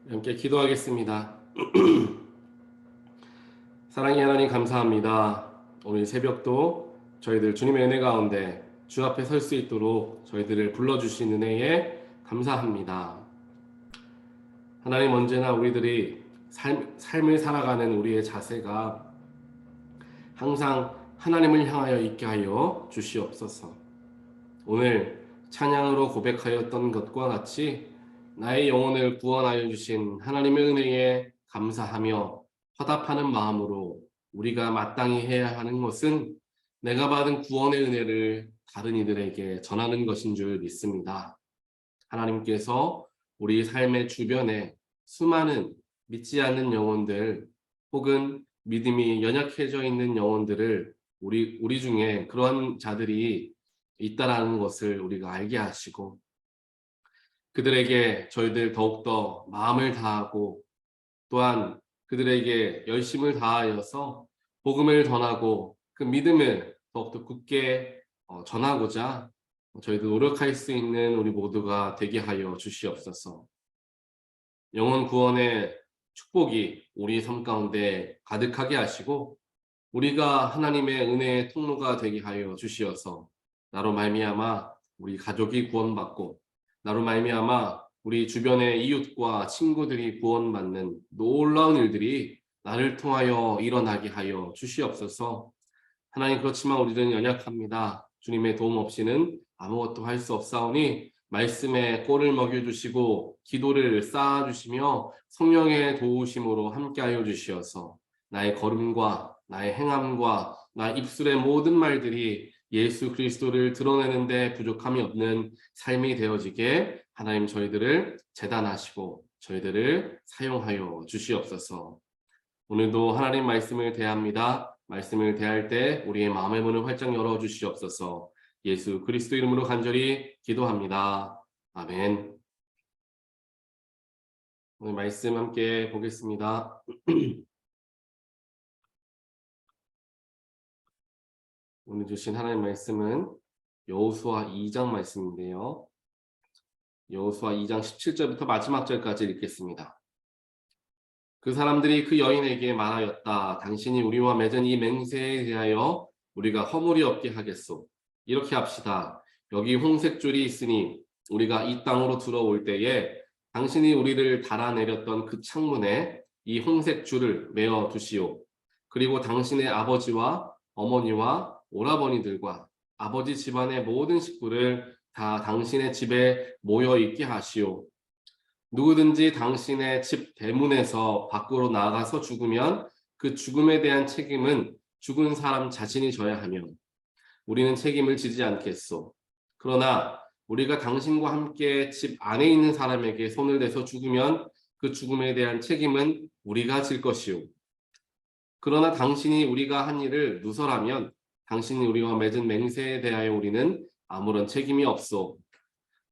함께 기도하겠습니다. 사랑의 하나님 감사합니다. 오늘 새벽도 저희들 주님의 은혜 가운데 주 앞에 설 수 있도록 저희들을 불러주신 은혜에 감사합니다. 하나님 언제나 우리들이 삶을 살아가는 우리의 자세가 항상 하나님을 향하여 있게 하여 주시옵소서. 오늘 찬양으로 고백하였던 것과 같이 나의 영혼을 구원하여 주신 하나님의 은혜에 감사하며 화답하는 마음으로 우리가 마땅히 해야 하는 것은 내가 받은 구원의 은혜를 다른 이들에게 전하는 것인 줄 믿습니다. 하나님께서 우리 삶의 주변에 수많은 믿지 않는 영혼들 혹은 믿음이 연약해져 있는 영혼들을 우리 중에 그러한 자들이 있다라는 것을 우리가 알게 하시고 그들에게 저희들 더욱더 마음을 다하고 또한 그들에게 열심을 다하여서 복음을 전하고 그 믿음을 더욱더 굳게 전하고자 저희들 노력할 수 있는 우리 모두가 되게 하여 주시옵소서. 영혼 구원의 축복이 우리 삶 가운데 가득하게 하시고 우리가 하나님의 은혜의 통로가 되게 하여 주시어서 나로 말미암아 우리 가족이 구원받고 나로 말미암아 우리 주변의 이웃과 친구들이 구원받는 놀라운 일들이 나를 통하여 일어나게 하여 주시옵소서. 하나님 그렇지만 우리는 연약합니다. 주님의 도움 없이는 아무것도 할 수 없사오니 말씀에 꼴을 먹여주시고 기도를 쌓아주시며 성령의 도우심으로 함께하여 주시어서 나의 걸음과 나의 행함과 나의 입술의 모든 말들이 예수 그리스도를 드러내는데 부족함이 없는 삶이 되어지게 하나님 저희들을 재단하시고 저희들을 사용하여 주시옵소서. 오늘도 하나님 말씀을 대합니다. 말씀을 대할 때 우리의 마음의 문을 활짝 열어 주시옵소서. 예수 그리스도 이름으로 간절히 기도합니다. 아멘. 오늘 말씀 함께 보겠습니다. 오늘 주신 하나님 말씀은 여호수아 2장 말씀인데요. 여호수아 2장 17절부터 마지막 절까지 읽겠습니다. 그 사람들이 그 여인에게 말하였다. 당신이 우리와 맺은 이 맹세에 대하여 우리가 허물이 없게 하겠소. 이렇게 합시다. 여기 홍색줄이 있으니 우리가 이 땅으로 들어올 때에 당신이 우리를 달아내렸던 그 창문에 이 홍색줄을 메어 두시오. 그리고 당신의 아버지와 어머니와 오라버니들과 아버지 집안의 모든 식구를 다 당신의 집에 모여 있게 하시오. 누구든지 당신의 집 대문에서 밖으로 나가서 죽으면 그 죽음에 대한 책임은 죽은 사람 자신이 져야 하며 우리는 책임을 지지 않겠소. 그러나 우리가 당신과 함께 집 안에 있는 사람에게 손을 대서 죽으면 그 죽음에 대한 책임은 우리가 질 것이오. 그러나 당신이 우리가 한 일을 누설하면 당신이 우리와 맺은 맹세에 대하여 우리는 아무런 책임이 없소.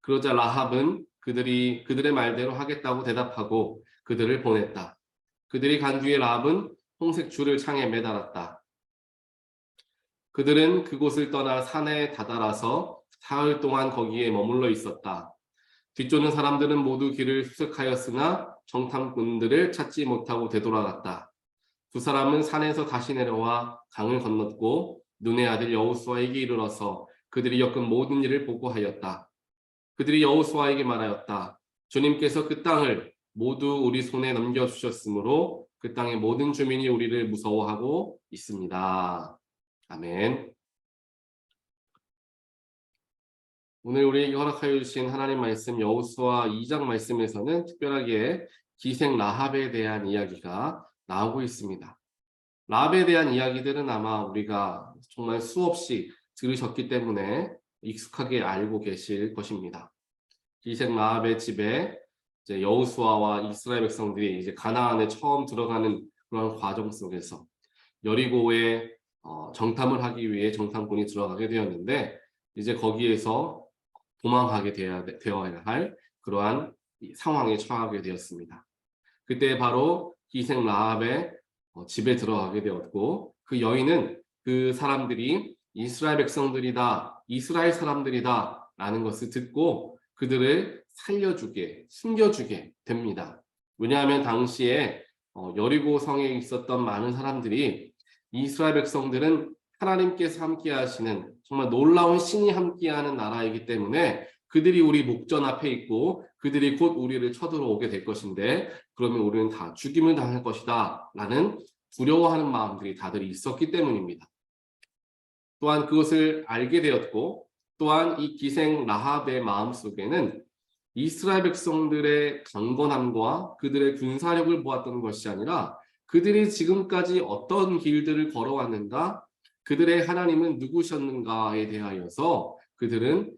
그러자 라합은 그들의 말대로 하겠다고 대답하고 그들을 보냈다. 그들이 간 뒤에 라합은 홍색 줄을 창에 매달았다. 그들은 그곳을 떠나 산에 다다라서 사흘 동안 거기에 머물러 있었다. 뒤쫓는 사람들은 모두 길을 수색하였으나 정탐꾼들을 찾지 못하고 되돌아갔다. 두 사람은 산에서 다시 내려와 강을 건넜고 눈의 아들 여호수아에게 이르러서 그들이 겪은 모든 일을 보고하였다. 그들이 여호수아에게 말하였다. 주님께서 그 땅을 모두 우리 손에 넘겨주셨으므로 그 땅의 모든 주민이 우리를 무서워하고 있습니다. 아멘. 오늘 우리에게 허락하여 주신 하나님 말씀 여호수아 2장 말씀에서는 특별하게 기생 라합에 대한 이야기가 나오고 있습니다. 라합에 대한 이야기들은 아마 우리가 정말 수없이 들으셨기 때문에 익숙하게 알고 계실 것입니다. 기생 라합의 집에 이제 여호수아와 이스라엘 백성들이 이제 가나안에 처음 들어가는 그런 과정 속에서 여리고에 정탐을 하기 위해 정탐꾼이 들어가게 되었는데 이제 거기에서 도망하게 되어야 할 그러한 상황에 처하게 되었습니다. 그때 바로 기생 라합의 집에 들어가게 되었고 그 여인은 그 사람들이 이스라엘 백성들이다, 이스라엘 사람들이다 라는 것을 듣고 그들을 살려주게, 숨겨주게 됩니다. 왜냐하면 당시에 여리고 성에 있었던 많은 사람들이 이스라엘 백성들은 하나님께서 함께 하시는 정말 놀라운 신이 함께하는 나라이기 때문에 그들이 우리 목전 앞에 있고 그들이 곧 우리를 쳐들어오게 될 것인데 그러면 우리는 다 죽임을 당할 것이다 라는 두려워하는 마음들이 다들 있었기 때문입니다. 또한 그것을 알게 되었고 또한 이 기생 라합의 마음속에는 이스라엘 백성들의 강건함과 그들의 군사력을 보았던 것이 아니라 그들이 지금까지 어떤 길들을 걸어왔는가, 그들의 하나님은 누구셨는가에 대하여서 그들은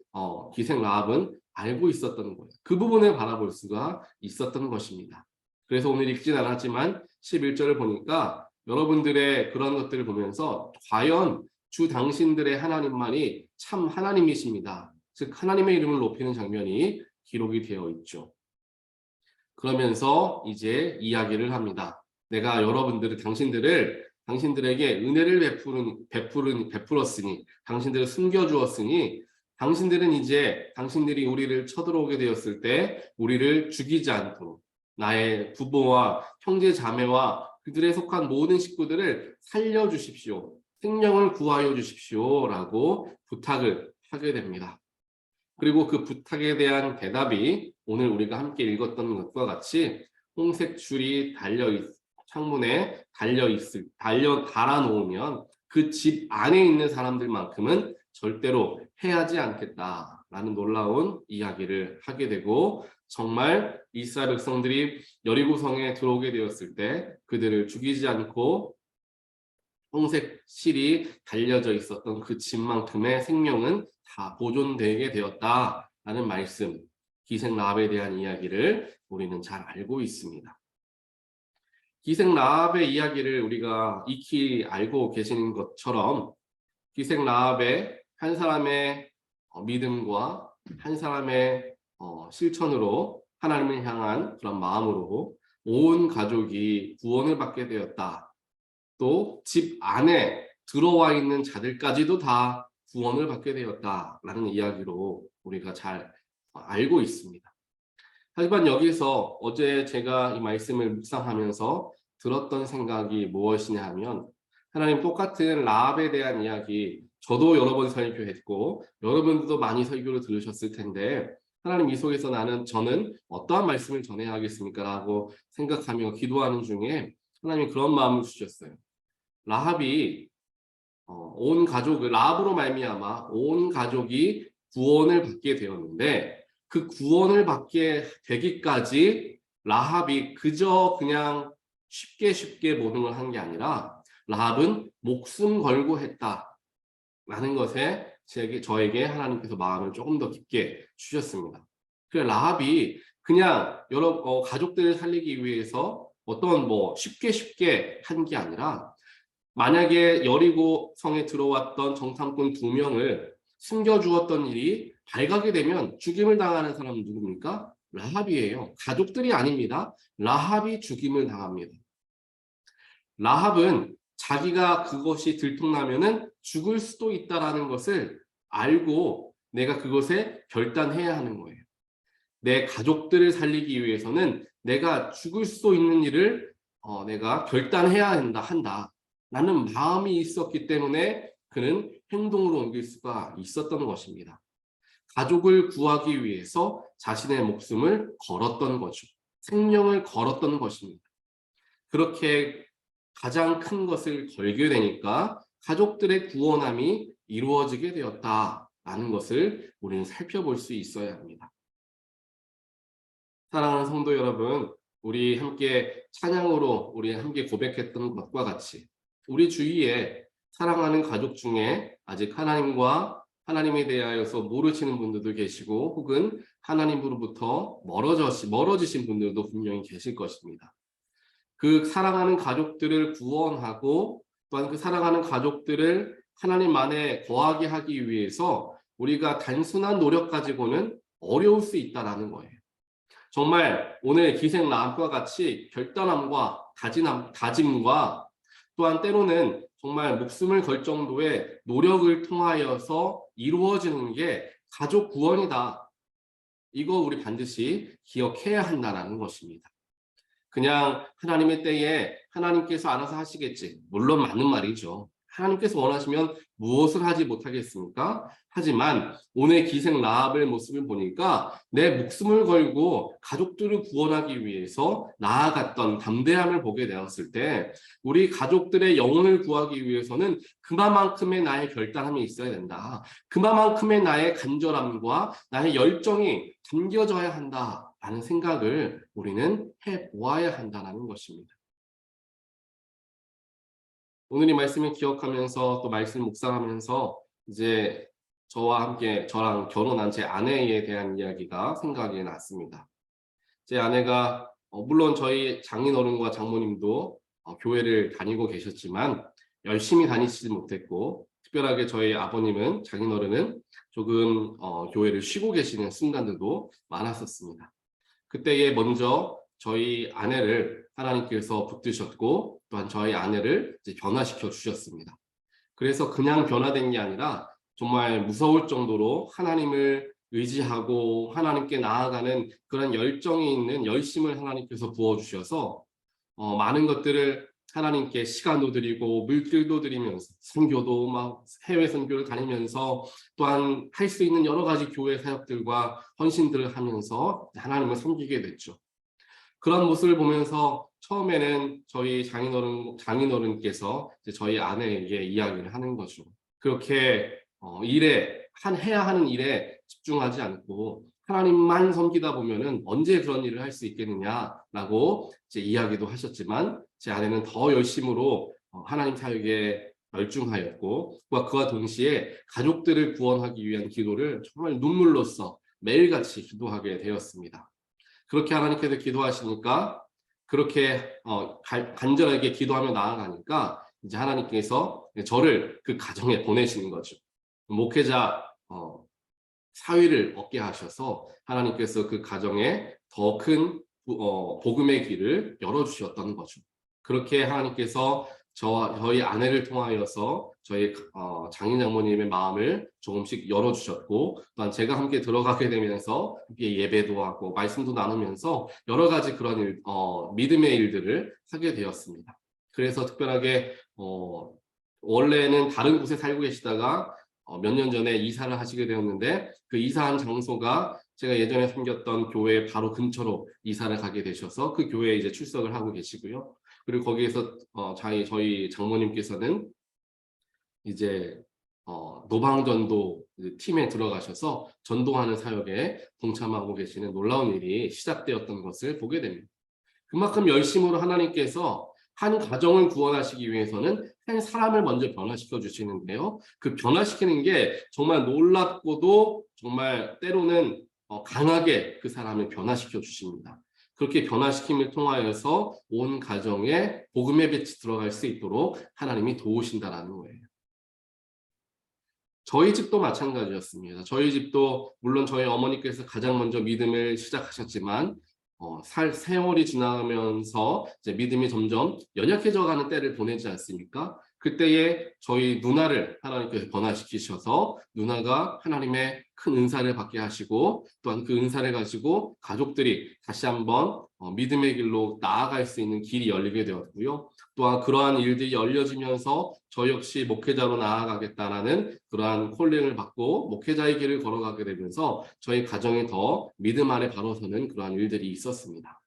기생 라합은 알고 있었던 거예요. 그 부분을 바라볼 수가 있었던 것입니다. 그래서 오늘 읽진 않았지만 11절을 보니까 여러분들의 그런 것들을 보면서 과연 주 당신들의 하나님만이 참 하나님이십니다. 즉 하나님의 이름을 높이는 장면이 기록이 되어 있죠. 그러면서 이제 이야기를 합니다. 내가 당신들에게 은혜를 베풀었으니, 당신들을 숨겨주었으니, 당신들은 이제 당신들이 우리를 쳐들어오게 되었을 때 우리를 죽이지 않도록 나의 부모와 형제 자매와 그들에 속한 모든 식구들을 살려주십시오. 생명을 구하여 주십시오. 라고 부탁을 하게 됩니다. 그리고 그 부탁에 대한 대답이 오늘 우리가 함께 읽었던 것과 같이 홍색 줄이 창문에 달아놓으면 그 집 안에 있는 사람들만큼은 절대로 해하지 않겠다라는 놀라운 이야기를 하게 되고 정말 이스라엘 백성들이 여리고성에 들어오게 되었을 때 그들을 죽이지 않고 홍색 실이 달려져 있었던 그 집만큼의 생명은 다 보존되게 되었다라는 말씀, 기생 라합에 대한 이야기를 우리는 잘 알고 있습니다. 기생 라합의 이야기를 우리가 익히 알고 계시는 것처럼 기생 라합의 한 사람의 믿음과 한 사람의 실천으로 하나님을 향한 그런 마음으로 온 가족이 구원을 받게 되었다. 또 집 안에 들어와 있는 자들까지도 다 구원을 받게 되었다라는 이야기로 우리가 잘 알고 있습니다. 하지만 여기서 어제 제가 이 말씀을 묵상하면서 들었던 생각이 무엇이냐 하면 하나님 똑같은 라합에 대한 이야기 저도 여러 번 설교했고 여러분들도 많이 설교를 들으셨을 텐데 하나님 이 속에서 저는 어떠한 말씀을 전해야 하겠습니까? 라고 생각하며 기도하는 중에 하나님이 그런 마음을 주셨어요. 라합이 라합으로 말미암아 온 가족이 구원을 받게 되었는데 그 구원을 받게 되기까지 라합이 그냥 쉽게 모든 걸 한 게 아니라 라합은 목숨 걸고 했다라는 것에 저에게 하나님께서 마음을 조금 더 깊게 주셨습니다. 그래서 라합이 그냥 여러 가족들을 살리기 위해서 어떤 쉽게 한 게 아니라 만약에 여리고 성에 들어왔던 정탐꾼 2명을 숨겨주었던 일이 발각이 되면 죽임을 당하는 사람은 누굽니까? 라합이에요. 가족들이 아닙니다. 라합이 죽임을 당합니다. 라합은 자기가 그것이 들통나면은 죽을 수도 있다라는 것을 알고 내가 그것에 결단해야 하는 거예요. 내 가족들을 살리기 위해서는 내가 죽을 수도 있는 일을 내가 결단해야 한다. 라는 마음이 있었기 때문에 그는 행동으로 옮길 수가 있었던 것입니다. 가족을 구하기 위해서 자신의 목숨을 걸었던 거죠. 생명을 걸었던 것입니다. 그렇게 가장 큰 것을 걸게 되니까 가족들의 구원함이 이루어지게 되었다라는 것을 우리는 살펴볼 수 있어야 합니다. 사랑하는 성도 여러분, 우리 함께 찬양으로 우리 함께 고백했던 것과 같이 우리 주위에 사랑하는 가족 중에 아직 하나님과 하나님에 대하여서 모르시는 분들도 계시고 혹은 하나님으로부터 멀어지신 분들도 분명히 계실 것입니다. 그 사랑하는 가족들을 구원하고 또한 그 사랑하는 가족들을 하나님 안에 거하게 하기 위해서 우리가 단순한 노력 가지고는 어려울 수 있다는 거예요. 정말 오늘 기생 라합과 같이 결단함과 다짐과 또한 때로는 정말 목숨을 걸 정도의 노력을 통하여서 이루어지는 게 가족 구원이다. 이거 우리 반드시 기억해야 한다는 것입니다. 그냥 하나님의 때에 하나님께서 알아서 하시겠지. 물론 맞는 말이죠. 하나님께서 원하시면 무엇을 하지 못하겠습니까? 하지만 오늘 기생 라합의 모습을 보니까 내 목숨을 걸고 가족들을 구원하기 위해서 나아갔던 담대함을 보게 되었을 때 우리 가족들의 영혼을 구하기 위해서는 그만큼의 나의 결단함이 있어야 된다. 그만큼의 나의 간절함과 나의 열정이 담겨져야 한다라는 생각을 우리는 해보아야 한다는 것입니다. 오늘 이 말씀을 기억하면서 또 말씀 묵상하면서 이제 저와 함께 저랑 결혼한 제 아내에 대한 이야기가 생각이 났습니다. 제 아내가 물론 저희 장인어른과 장모님도 교회를 다니고 계셨지만 열심히 다니시지 못했고 특별하게 저희 아버님은 장인어른은 조금 교회를 쉬고 계시는 순간들도 많았었습니다. 그때에 먼저 저희 아내를 하나님께서 붙드셨고 또한 저희 아내를 이제 변화시켜 주셨습니다. 그래서 그냥 변화된 게 아니라 정말 무서울 정도로 하나님을 의지하고 하나님께 나아가는 그런 열정이 있는 열심을 하나님께서 부어주셔서 많은 것들을 하나님께 시간도 드리고 물질도 드리면서 선교도 막 해외 선교를 다니면서 또한 할 수 있는 여러 가지 교회 사역들과 헌신들을 하면서 하나님을 섬기게 됐죠. 그런 모습을 보면서 처음에는 저희 장인어른께서 이제 저희 아내에게 이야기를 하는 거죠. 그렇게 해야 하는 일에 집중하지 않고 하나님만 섬기다 보면은 언제 그런 일을 할 수 있겠느냐라고 이제 이야기도 하셨지만 제 아내는 더 열심으로 하나님 사역에 열중하였고 그와 동시에 가족들을 구원하기 위한 기도를 정말 눈물로써 매일같이 기도하게 되었습니다. 그렇게 하나님께서 기도하시니까 그렇게 간절하게 기도하며 나아가니까 이제 하나님께서 저를 그 가정에 보내시는 거죠. 목회자 사위를 얻게 하셔서 하나님께서 그 가정에 더 큰 복음의 길을 열어주셨던 거죠. 그렇게 하나님께서 저희 아내를 통하여서 저희 장인 장모님의 마음을 조금씩 열어주셨고 또한 제가 함께 들어가게 되면서 함께 예배도 하고 말씀도 나누면서 여러 가지 그런 믿음의 일들을 하게 되었습니다. 그래서 특별하게 원래는 다른 곳에 살고 계시다가 몇 년 전에 이사를 하시게 되었는데 그 이사한 장소가 제가 예전에 섬겼던 교회 바로 근처로 이사를 가게 되셔서 그 교회에 이제 출석을 하고 계시고요. 그리고 거기에서 저희 장모님께서는 이제 노방전도 팀에 들어가셔서 전도하는 사역에 동참하고 계시는 놀라운 일이 시작되었던 것을 보게 됩니다. 그만큼 열심으로 하나님께서 한 가정을 구원하시기 위해서는 한 사람을 먼저 변화시켜 주시는데요. 그 변화시키는 게 정말 놀랍고도 정말 때로는 강하게 그 사람을 변화시켜 주십니다. 그렇게 변화시킴을 통하여서 온 가정에 복음의 빛이 들어갈 수 있도록 하나님이 도우신다라는 거예요. 저희 집도 마찬가지였습니다. 저희 집도 물론 저희 어머니께서 가장 먼저 믿음을 시작하셨지만 세월이 지나면서 이제 믿음이 점점 연약해져가는 때를 보내지 않습니까? 그때에 저희 누나를 하나님께서 변화시키셔서 누나가 하나님의 큰 은사를 받게 하시고 또한 그 은사를 가지고 가족들이 다시 한번 믿음의 길로 나아갈 수 있는 길이 열리게 되었고요. 또한 그러한 일들이 열려지면서 저 역시 목회자로 나아가겠다라는 그러한 콜링을 받고 목회자의 길을 걸어가게 되면서 저희 가정에 더 믿음 안에 바로 서는 그러한 일들이 있었습니다.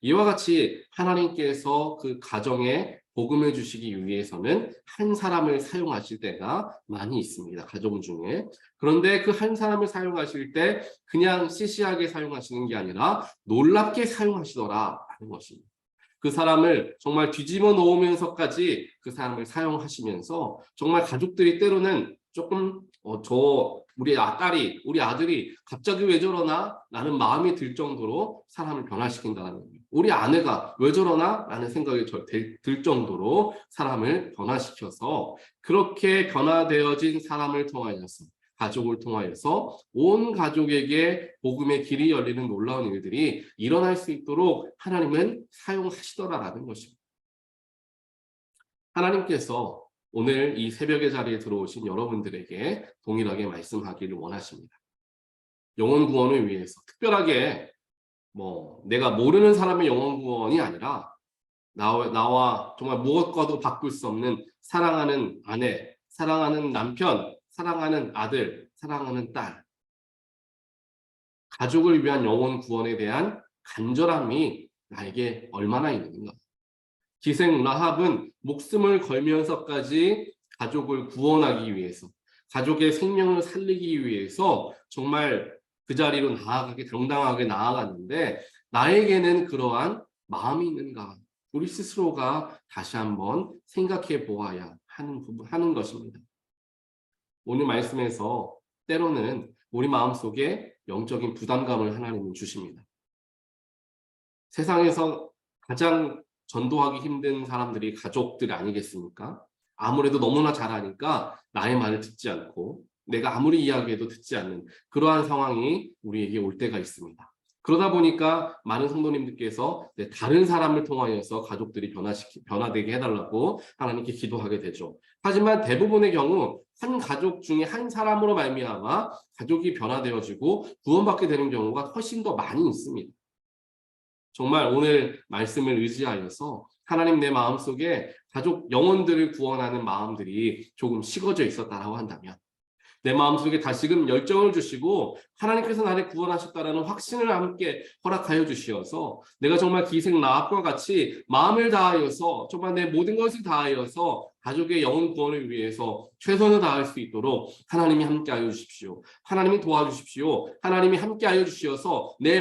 이와 같이 하나님께서 그 가정에 복음을 주시기 위해서는 한 사람을 사용하실 때가 많이 있습니다. 가정 중에. 그런데 그 한 사람을 사용하실 때 그냥 시시하게 사용하시는 게 아니라 놀랍게 사용하시더라라는 것입니다. 그 사람을 정말 뒤집어 놓으면서까지 그 사람을 사용하시면서 정말 가족들이 때로는 조금 우리 딸이 우리 아들이 갑자기 왜 저러나 라는 마음이 들 정도로 사람을 변화시킨다는 거예요. 우리 아내가 왜 저러나 라는 생각이 들 정도로 사람을 변화시켜서 그렇게 변화되어진 사람을 통하여서 가족을 통하여서 온 가족에게 복음의 길이 열리는 놀라운 일들이 일어날 수 있도록 하나님은 사용하시더라라는 것입니다. 하나님께서 오늘 이 새벽의 자리에 들어오신 여러분들에게 동일하게 말씀하기를 원하십니다. 영혼 구원을 위해서 특별하게 내가 모르는 사람의 영혼 구원이 아니라 나와 정말 무엇과도 바꿀 수 없는 사랑하는 아내, 사랑하는 남편, 사랑하는 아들, 사랑하는 딸, 가족을 위한 영혼 구원에 대한 간절함이 나에게 얼마나 있는가. 기생 라합은 목숨을 걸면서까지 가족을 구원하기 위해서, 가족의 생명을 살리기 위해서 정말 그 자리로 당당하게 나아갔는데, 나에게는 그러한 마음이 있는가? 우리 스스로가 다시 한번 생각해 보아야 하는 것입니다. 오늘 말씀에서 때로는 우리 마음속에 영적인 부담감을 하나님은 주십니다. 세상에서 가장 전도하기 힘든 사람들이 가족들 아니겠습니까? 아무래도 너무나 잘하니까 나의 말을 듣지 않고 내가 아무리 이야기해도 듣지 않는 그러한 상황이 우리에게 올 때가 있습니다. 그러다 보니까 많은 성도님들께서 다른 사람을 통하여서 가족들이 변화되게 해달라고 하나님께 기도하게 되죠. 하지만 대부분의 경우 한 가족 중에 한 사람으로 말미암아 가족이 변화되어지고 구원받게 되는 경우가 훨씬 더 많이 있습니다. 정말 오늘 말씀을 의지하여서 하나님 내 마음속에 가족 영혼들을 구원하는 마음들이 조금 식어져 있었다라고 한다면, 내 마음속에 다시금 열정을 주시고 하나님께서 나를 구원하셨다라는 확신을 함께 허락하여 주시어서 내가 정말 기생 라합과 같이 마음을 다하여서 정말 내 모든 것을 다하여서 가족의 영혼 구원을 위해서 최선을 다할 수 있도록 하나님이 함께하여 주십시오. 하나님이 도와주십시오. 하나님이 함께하여 주시어서 내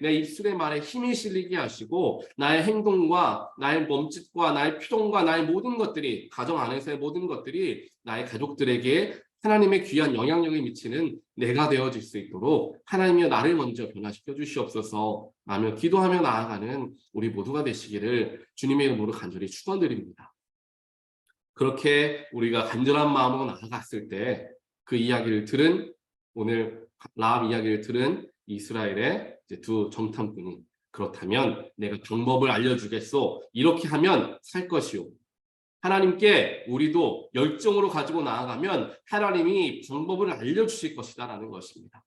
입술의 말에 힘이 실리게 하시고 나의 행동과 나의 몸짓과 나의 표정과 나의 모든 것들이, 가정 안에서의 모든 것들이 나의 가족들에게 하나님의 귀한 영향력을 미치는 내가 되어질 수 있도록 하나님이여 나를 먼저 변화시켜 주시옵소서 라며 기도하며 나아가는 우리 모두가 되시기를 주님의 이름으로 간절히 축원드립니다. 그렇게 우리가 간절한 마음으로 나아갔을 때 그 이야기를 들은, 오늘 라합 이야기를 들은 이스라엘의 두 정탐꾼이, 그렇다면 내가 방법을 알려주겠소. 이렇게 하면 살 것이오. 하나님께 우리도 열정으로 가지고 나아가면 하나님이 방법을 알려주실 것이다 라는 것입니다.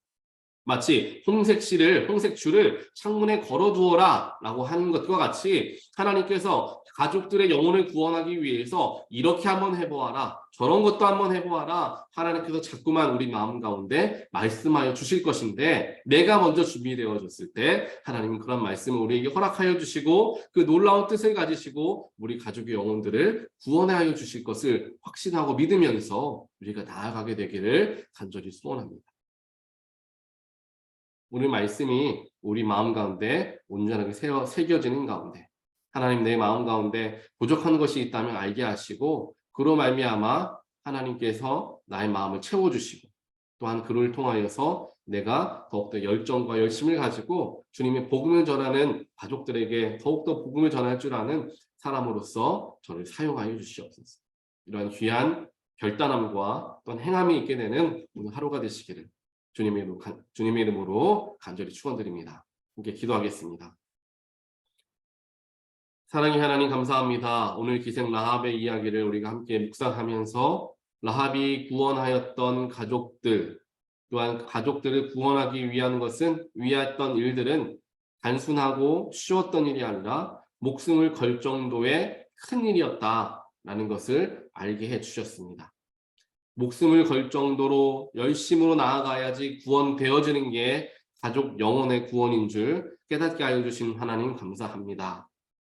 마치 홍색줄을 창문에 걸어두어라 라고 하는 것과 같이 하나님께서 가족들의 영혼을 구원하기 위해서 이렇게 한번 해보아라, 저런 것도 한번 해보아라, 하나님께서 자꾸만 우리 마음 가운데 말씀하여 주실 것인데, 내가 먼저 준비되어졌을 때 하나님은 그런 말씀을 우리에게 허락하여 주시고 그 놀라운 뜻을 가지시고 우리 가족의 영혼들을 구원하여 주실 것을 확신하고 믿으면서 우리가 나아가게 되기를 간절히 소원합니다. 오늘 말씀이 우리 마음 가운데 온전하게 새겨지는 가운데 하나님 내 마음 가운데 부족한 것이 있다면 알게 하시고 그로 말미암아 하나님께서 나의 마음을 채워주시고 또한 그를 통하여서 내가 더욱더 열정과 열심을 가지고 주님의 복음을 전하는 가족들에게 더욱더 복음을 전할 줄 아는 사람으로서 저를 사용하여 주시옵소서. 이러한 귀한 결단함과 또한 행함이 있게 되는 오늘 하루가 되시기를 주님의 이름으로 간절히 축원드립니다. 함께 기도하겠습니다. 사랑의 하나님 감사합니다. 오늘 기생 라합의 이야기를 우리가 함께 묵상하면서 라합이 구원하였던 가족들, 또한 가족들을 구원하기 위했던 일들은 단순하고 쉬웠던 일이 아니라 목숨을 걸 정도의 큰 일이었다라는 것을 알게 해주셨습니다. 목숨을 걸 정도로 열심으로 나아가야지 구원되어지는 게 가족 영혼의 구원인 줄 깨닫게 하여 주신 하나님 감사합니다.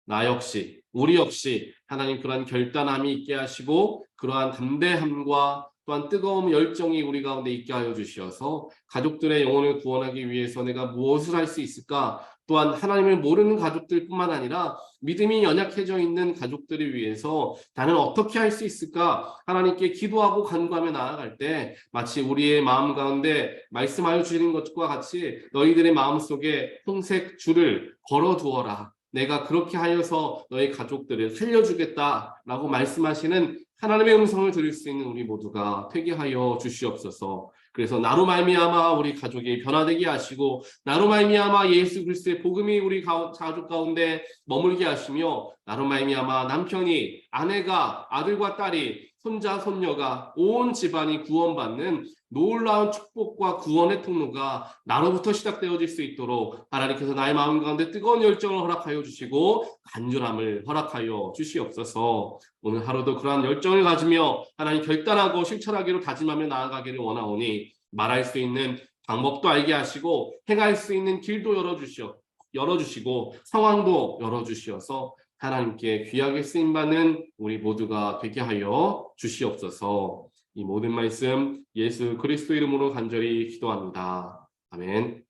나 역시, 우리 역시 하나님 그러한 결단함이 있게 하시고 그러한 담대함과 또한 뜨거운 열정이 우리 가운데 있게 하여 주시어서 가족들의 영혼을 구원하기 위해서 내가 무엇을 할 수 있을까? 또한 하나님을 모르는 가족들뿐만 아니라 믿음이 연약해져 있는 가족들을 위해서 나는 어떻게 할 수 있을까? 하나님께 기도하고 간구하며 나아갈 때 마치 우리의 마음 가운데 말씀하여 주시는 것과 같이 너희들의 마음속에 홍색 줄을 걸어두어라. 내가 그렇게 하여서 너희 가족들을 살려주겠다라고 말씀하시는 하나님의 음성을 들을 수 있는 우리 모두가 되게 하여 주시옵소서. 그래서 나로 말미암아 우리 가족이 변화되게 하시고 나로 말미암아 예수 그리스도의 복음이 우리 가족 가운데 머물게 하시며 나로 말미암아 남편이, 아내가, 아들과 딸이 손자, 손녀가 온 집안이 구원받는 놀라운 축복과 구원의 통로가 나로부터 시작되어질 수 있도록 하나님께서 나의 마음 가운데 뜨거운 열정을 허락하여 주시고 간절함을 허락하여 주시옵소서. 오늘 하루도 그러한 열정을 가지며 하나님 결단하고 실천하기로 다짐하며 나아가기를 원하오니 말할 수 있는 방법도 알게 하시고 행할 수 있는 길도 열어주시고 상황도 열어주시어서 하나님께 귀하게 쓰임받는 우리 모두가 되게 하여 주시옵소서. 이 모든 말씀 예수 그리스도 이름으로 간절히 기도합니다. 아멘.